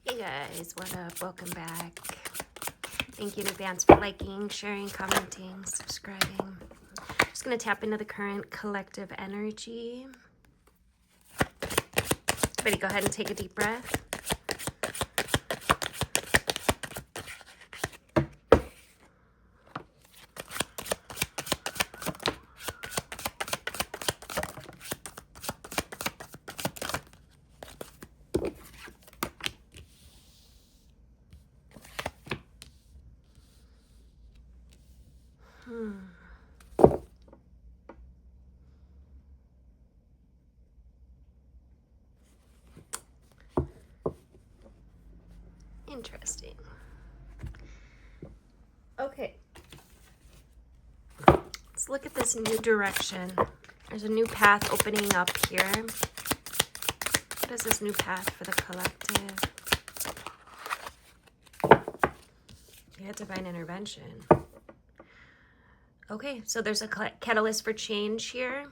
Hey guys, what up? Welcome back. Thank you in advance for liking, sharing, commenting, subscribing. Just gonna tap into the current collective energy. Everybody go ahead and take a deep breath. Interesting. Okay. Let's look at this new direction. There's a new path opening up here. What is this new path for the collective? Yeah, divine intervention. Okay, so there's a catalyst for change here.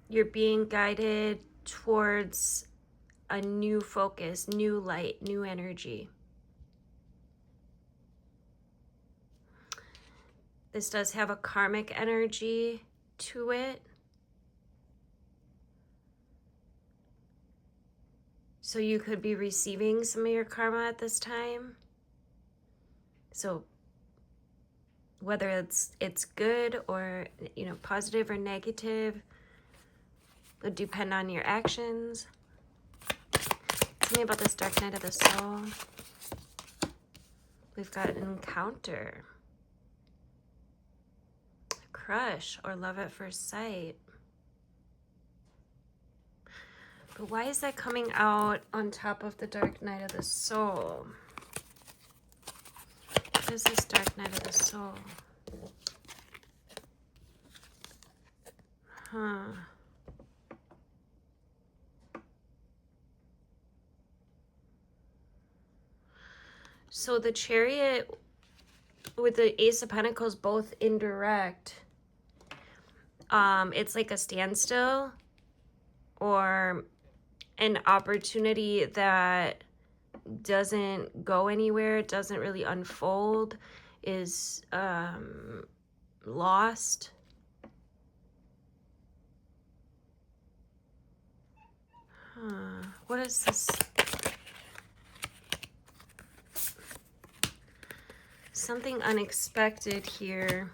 You're being guided towards a new focus, new light, new energy. This does have a karmic energy to it. So you could be receiving some of your karma at this time. So whether it's good or, you know, positive or negative, would depend on your actions. Tell me about this dark night of the soul. We've got an encounter, a crush, or love at first sight. But why is that coming out on top of the dark night of the soul? What is this dark night of the soul? So the Chariot with the Ace of Pentacles both indirect, it's like a standstill or an opportunity that doesn't go anywhere, doesn't really unfold, is lost. What is this? Something unexpected here.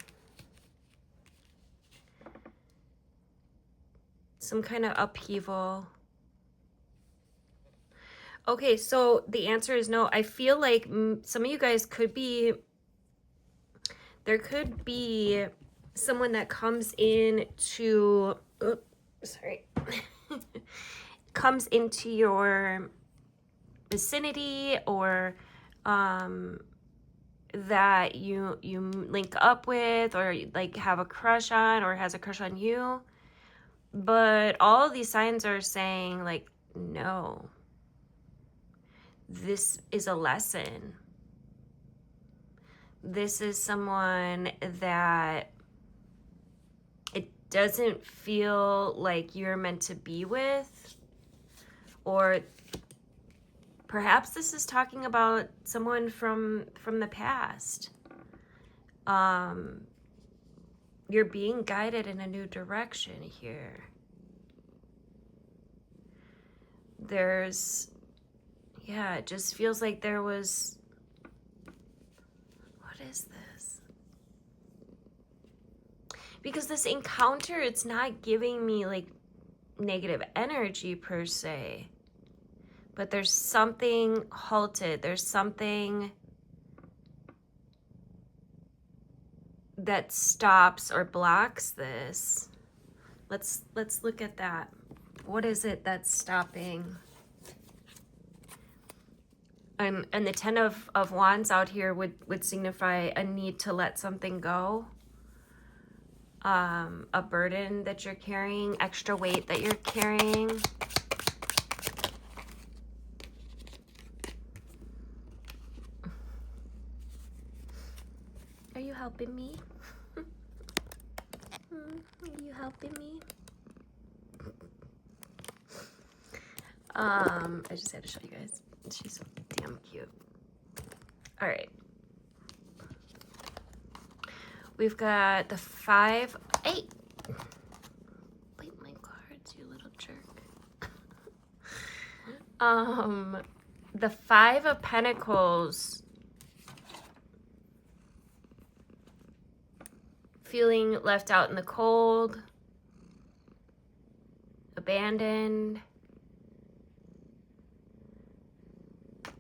Some kind of upheaval. Okay, so the answer is no. I feel like some of you guys could be, there could be someone that comes in to, comes into your vicinity, or that you link up with, or like have a crush on, or has a crush on you. But all of these signs are saying, like, no, this is a lesson. This is someone that it doesn't feel like you're meant to be with. Or perhaps this is talking about someone from the past. You're being guided in a new direction here. There's, yeah, it just feels like there was, what is this? Because this encounter, it's not giving me like negative energy per se, but there's something halted. There's something that stops or blocks this. Let's look at that. What is it that's stopping? And the Ten of Wands out here would signify a need to let something go. A burden that you're carrying, extra weight that you're carrying. Are you helping me? Are you helping me? I just had to show you guys. She's so damn cute. All right. We've got the 5. Hey! Bite my cards, you little jerk. The 5 of Pentacles. Feeling left out in the cold. Abandoned.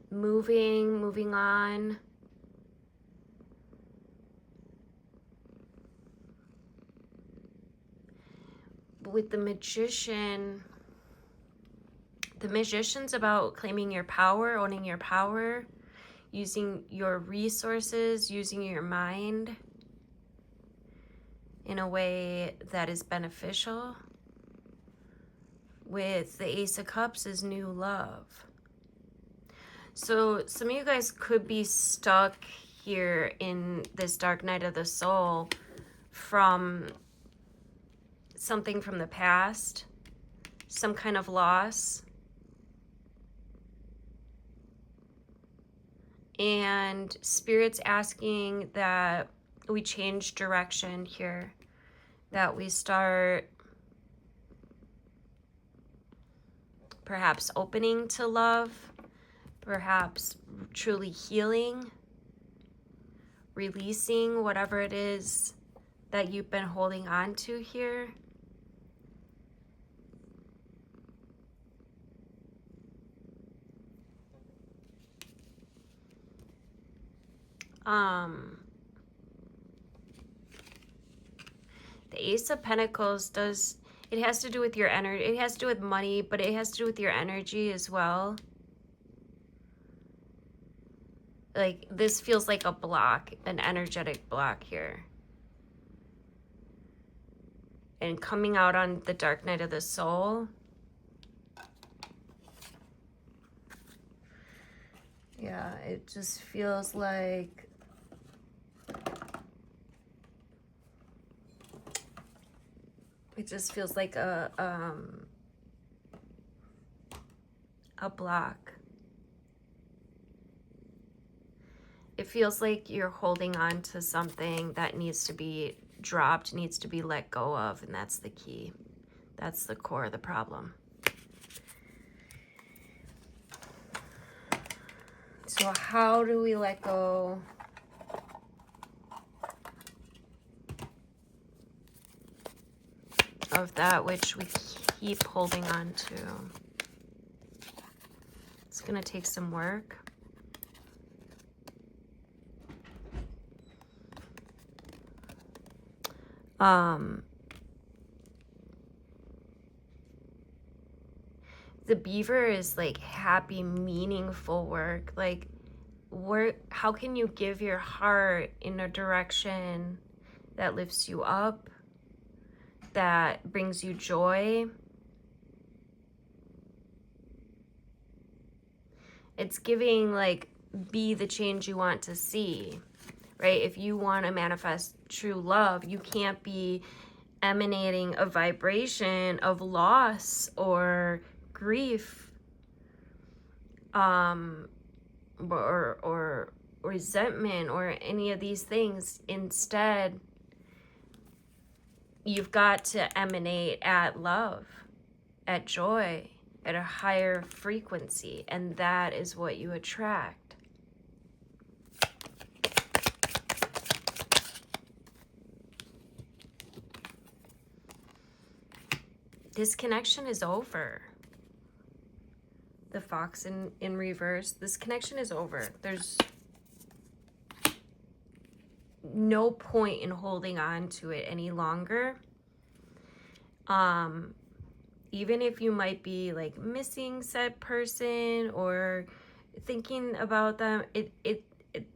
Moving on. With the Magician, the Magician's about claiming your power, owning your power, using your resources, using your mind in a way that is beneficial. With the Ace of Cups is new love. So some of you guys could be stuck here in this dark night of the soul from something from the past, some kind of loss. And Spirit's asking that we change direction here, that we start perhaps opening to love, perhaps truly healing, releasing whatever it is that you've been holding on to here. The Ace of Pentacles it has to do with your energy. It has to do with money, but it has to do with your energy as well. Like, this feels like a block, an energetic block here. And coming out on the dark night of the soul. Yeah, it just feels like a block. It feels like you're holding on to something that needs to be dropped, needs to be let go of, and that's the key. That's the core of the problem. So how do we let go of that which we keep holding on to? It's going to take some work. The beaver is like happy, meaningful work. Like, how can you give your heart in a direction that lifts you up, that brings you joy? It's giving, like, be the change you want to see, right? If you want to manifest true love, you can't be emanating a vibration of loss or grief, or resentment or any of these things. Instead, you've got to emanate at love, at joy, at a higher frequency, and that is what you attract. This connection is over. The fox in reverse. This connection is over. There's no point in holding on to it any longer. Even if you might be like missing said person or thinking about them,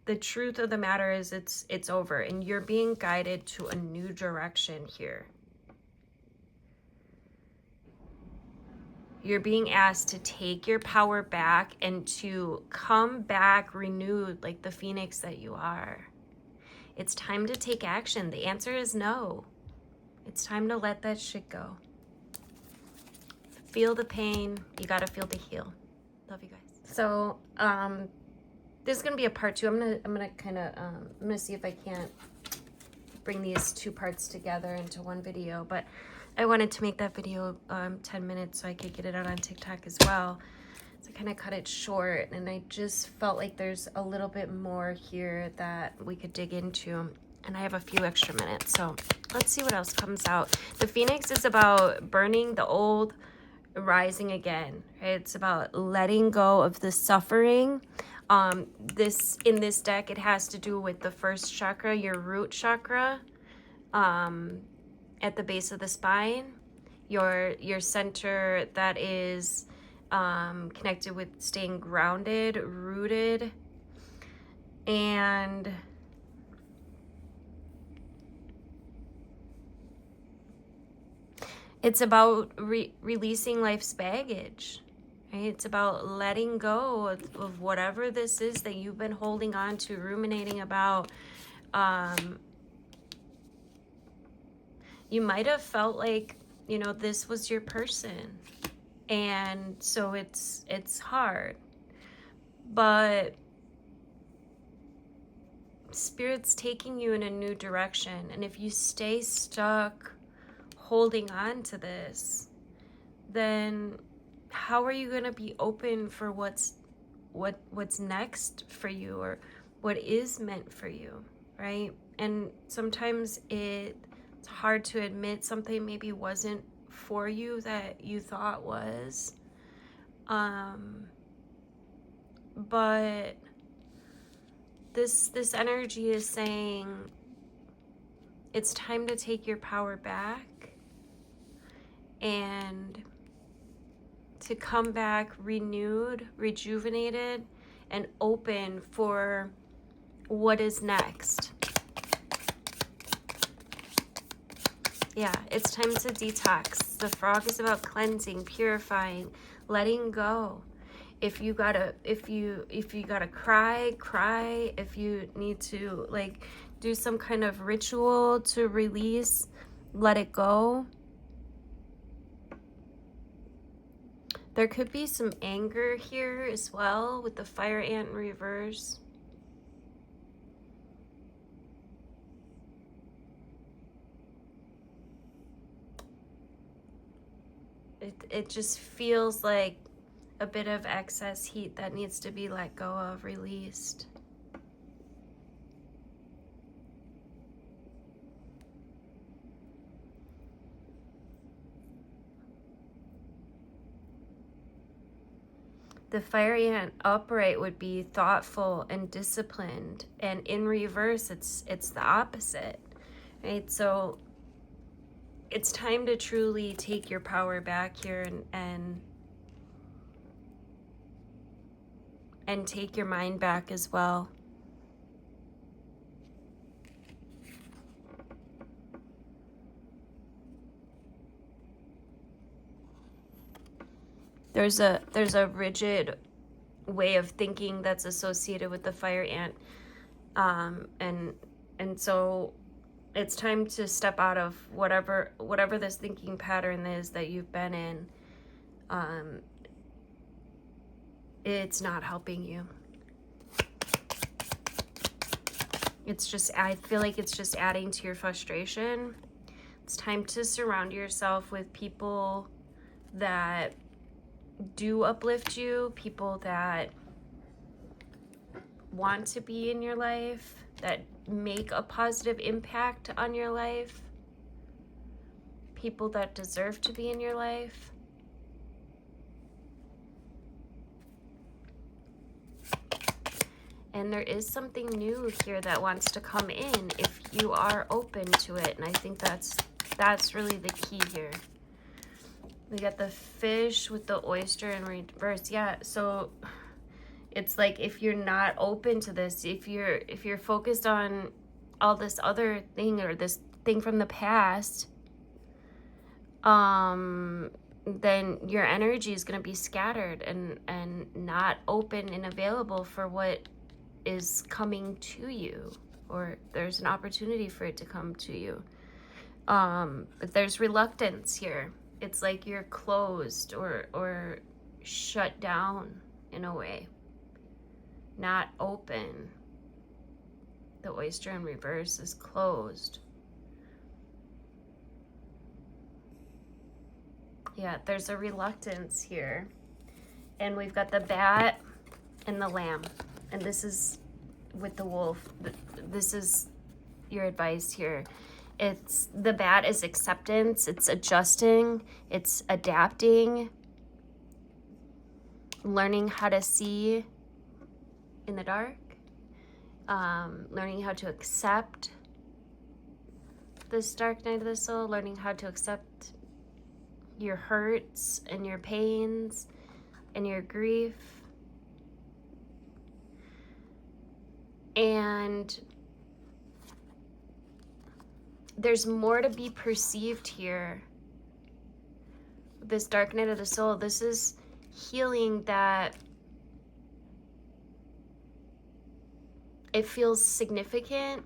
the truth of the matter is it's over, and you're being guided to a new direction here. You're being asked to take your power back and to come back renewed like the phoenix that you are. It's time to take action. The answer is no. It's time to let that shit go. feel the pain. You got to feel the heal. Love you guys. So, this is going to be a part 2. I'm going to see if I can't bring these 2 parts together into one video, but I wanted to make that video 10 minutes so I could get it out on TikTok as well. So I kind of cut it short, and I just felt like there's a little bit more here that we could dig into, and I have a few extra minutes, so let's see what else comes out. The Phoenix is about burning the old, rising again, right? It's about letting go of the suffering. In this deck, it has to do with the first chakra, your root chakra, at the base of the spine, your center that is connected with staying grounded, rooted, and it's about releasing life's baggage. Right? It's about letting go of whatever this is that you've been holding on to, ruminating about. You might have felt like, you know, this was your person. And so it's hard. But Spirit's taking you in a new direction. And if you stay stuck holding on to this, then how are you going to be open for what's next for you, or what is meant for you, right? And sometimes it's hard to admit something maybe wasn't for you that you thought was, but this energy is saying it's time to take your power back and to come back renewed, rejuvenated, and open for what is next. Yeah, it's time to detox. The frog is about cleansing, purifying, letting go. If you gotta cry. If you need to like do some kind of ritual to release, let it go. There could be some anger here as well with the fire ant in reverse. It just feels like a bit of excess heat that needs to be let go of, released. The fire ant upright would be thoughtful and disciplined, and in reverse it's the opposite, right? So it's time to truly take your power back here and take your mind back as well. There's a rigid way of thinking that's associated with the fire ant, and so it's time to step out of whatever this thinking pattern is that you've been in. It's not helping you. I feel like it's just adding to your frustration. It's time to surround yourself with people that do uplift you, people that want to be in your life, that make a positive impact on your life, people that deserve to be in your life. And there is something new here that wants to come in if you are open to it. And I think that's really the key here. We got the fish with the oyster in reverse. Yeah, so it's like if you're not open to this, if you're focused on all this other thing or this thing from the past, then your energy is going to be scattered and not open and available for what is coming to you, or there's an opportunity for it to come to you. But there's reluctance here. it's like you're closed or shut down in a way, not open. The oyster in reverse is closed. Yeah, there's a reluctance here. And we've got the bat and the lamb. And this is with the wolf. This is your advice here. It's the bat is acceptance, it's adjusting, it's adapting, learning how to see in the dark, learning how to accept this dark night of the soul, learning how to accept your hurts and your pains and your grief. And there's more to be perceived here. This dark night of the soul, this is healing that it feels significant.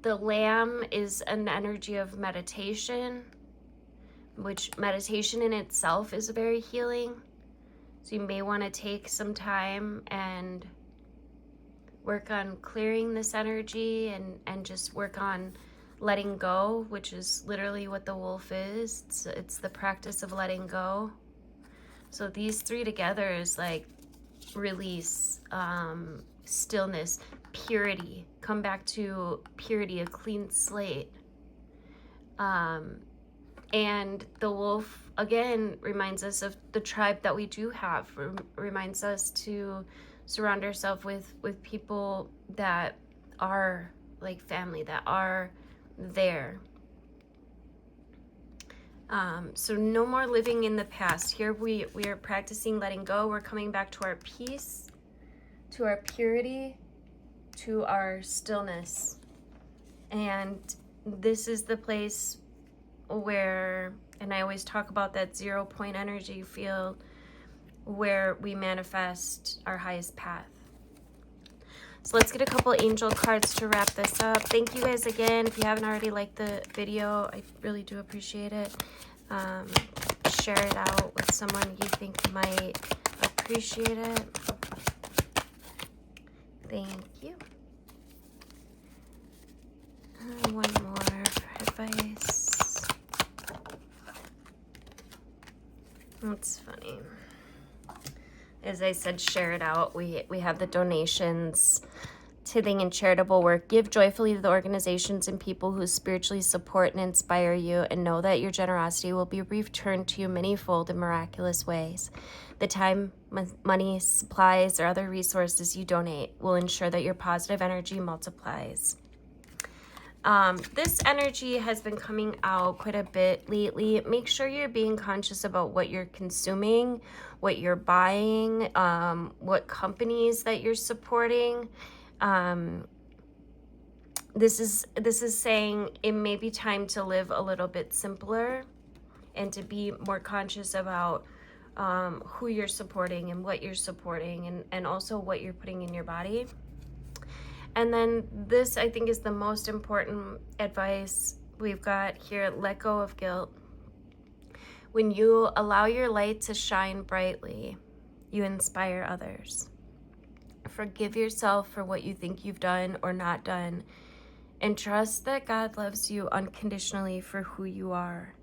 The lamb is an energy of meditation, which meditation in itself is very healing. So you may want to take some time and work on clearing this energy and just work on letting go, which is literally what the wolf is. It's the practice of letting go. So these three together is like release, stillness, purity. Come back to purity, a clean slate. And the wolf, again, reminds us of the tribe that we do have, reminds us to surround ourselves with people that are like family, that are there. So no more living in the past. Here we are practicing letting go. We're coming back to our peace, to our purity, to our stillness. And this is the place where, and I always talk about that 0 point energy field, where we manifest our highest path. So let's get a couple angel cards to wrap this up. Thank you guys again. If you haven't already liked the video, I really do appreciate it. Share it out with someone you think might appreciate it. Thank you. One more for advice. That's funny. As I said, share it out. We have the donations, tithing and charitable work. Give joyfully to the organizations and people who spiritually support and inspire you, and know that your generosity will be returned to you manyfold in miraculous ways. The time, money, supplies, or other resources you donate will ensure that your positive energy multiplies. This energy has been coming out quite a bit lately. Make sure you're being conscious about what you're consuming, what you're buying, what companies that you're supporting. This is saying it may be time to live a little bit simpler and to be more conscious about who you're supporting and what you're supporting, and also what you're putting in your body. And then this, I think, is the most important advice we've got here. Let go of guilt. When you allow your light to shine brightly, you inspire others. Forgive yourself for what you think you've done or not done, and trust that God loves you unconditionally for who you are.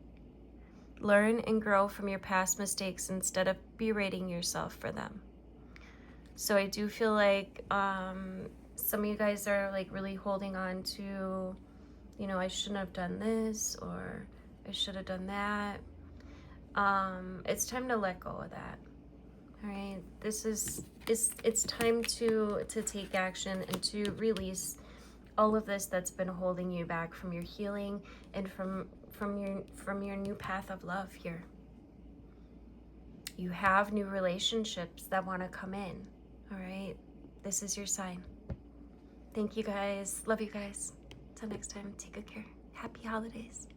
Learn and grow from your past mistakes instead of berating yourself for them. So I do feel like some of you guys are like really holding on to, you know, I shouldn't have done this, or I should have done that. It's time to let go of that. All right, it's time to take action and to release all of this that's been holding you back from your healing and from your new path of love here. You have new relationships that want to come in. All right, this is your sign. Thank you guys. Love you guys. Till next time, take good care. Happy holidays.